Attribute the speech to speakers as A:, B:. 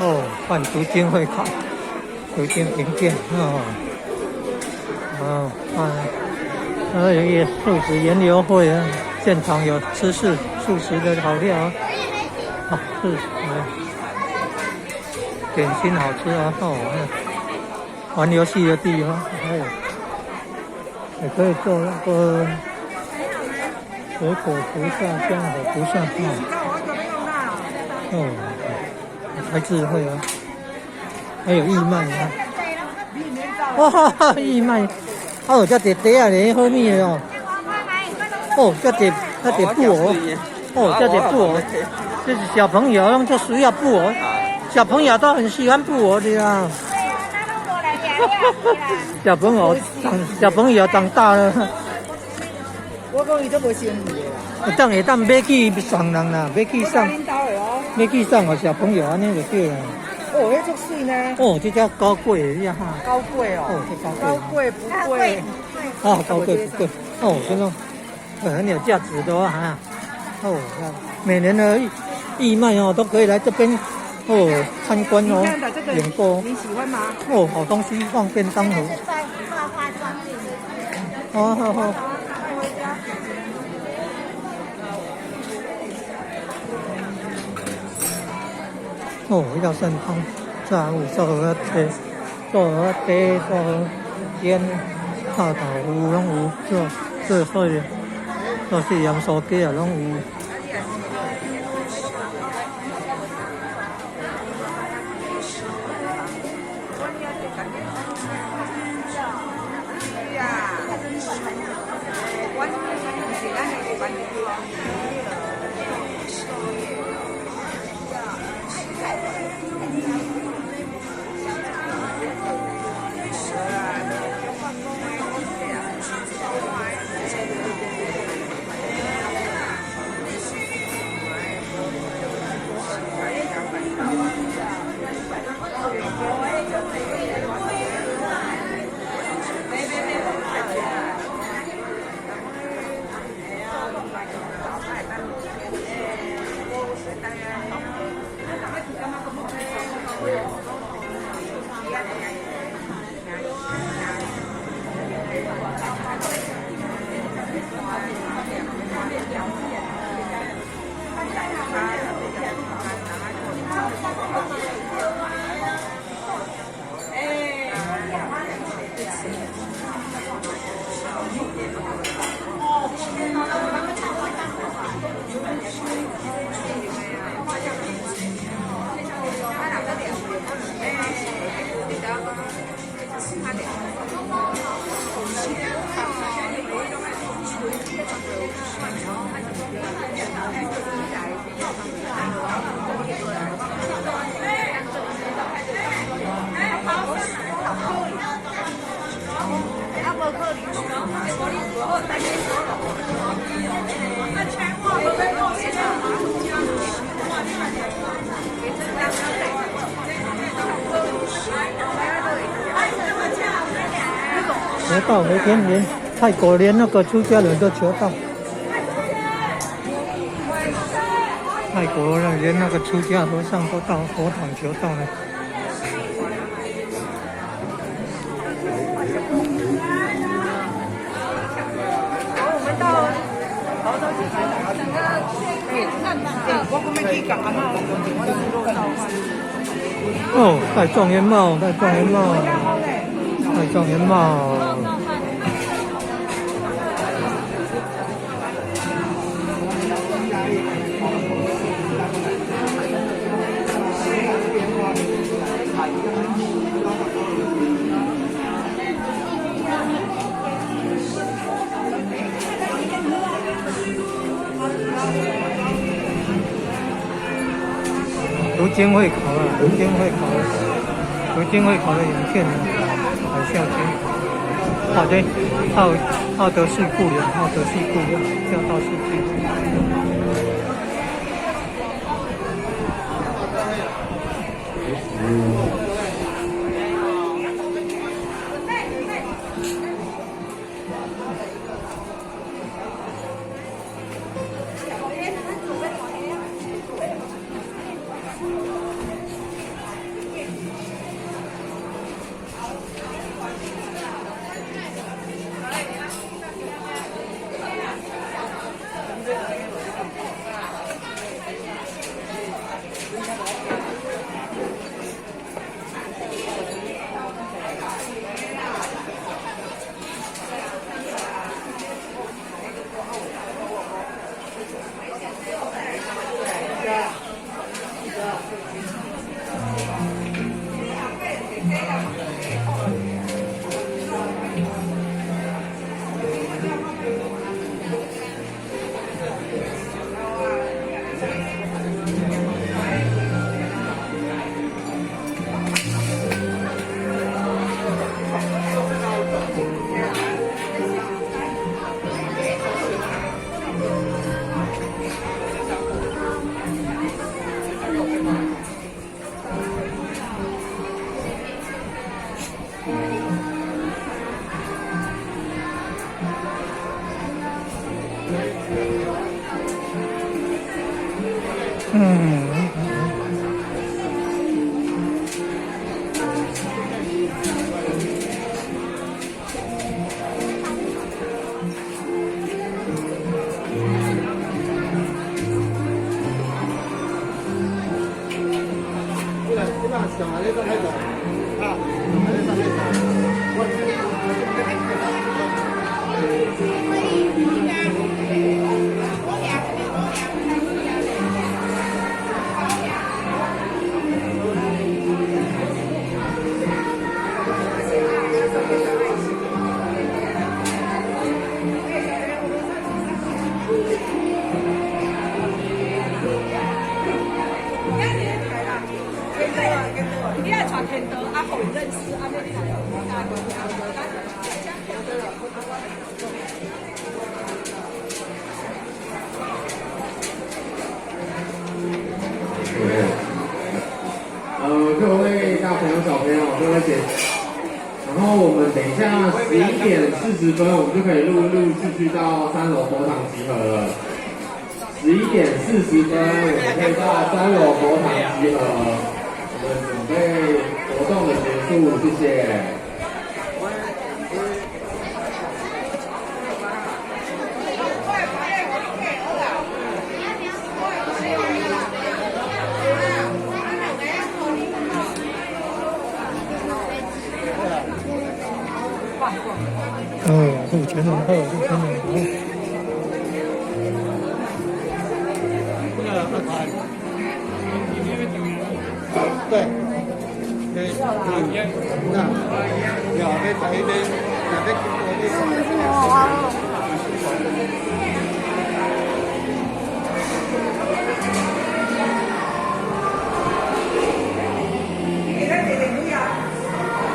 A: 哦，办读经会考，读经评鉴哦，有一个素食研究会啊，现场有吃素食的好料啊，素食点心好吃啊，玩游戏的地方，还有也可以做那个水果菩萨、香火菩萨开智慧啊，还有义卖啊，哇，义卖，这地地啊，你好咩哦？这地布偶，这地布偶，这是小朋友就需要布偶，小朋友都很喜欢布偶的啊。小朋友长大了。
B: 我讲伊都无生意
A: 的。当买去送人啦，买去送给小朋友安尼就对了。
B: 迄足水呢。
A: 这叫高贵的哈。
B: 高贵哦。
A: 这
B: 高贵不贵。
A: 高贵不贵。这种很有价值的哈。每年的义卖都可以来这边参观哦。演过。
B: 你喜欢吗？
A: 好东西放便当盒。好。比较健康，炸物做好鸡，做腌炒豆腐拢有，做好的，都是盐酥鸡啊拢有。求道每天连泰国连那个出家人都求道，泰国连那个出家和尚都到佛堂求道了。
B: 我们到潮州去买我后面去港阿妈，
A: 戴状元帽，戴状元帽。戴状元帽。读经会考啊，读经会考的影片呢，海啸经，好德系固有，叫道士经。
B: 你爱传天道，啊，互认识，啊，你
C: 各位大朋友、小朋友，各位姐，然后我们等一下11:40，我们就可以陆续去到3楼佛堂集合了。11:40，我们可以到3楼佛堂集合。我们准备活动的结束，谢谢。
A: 付钱很厚，付钱很厚。对，那，要要睇你，要俾幾多啲？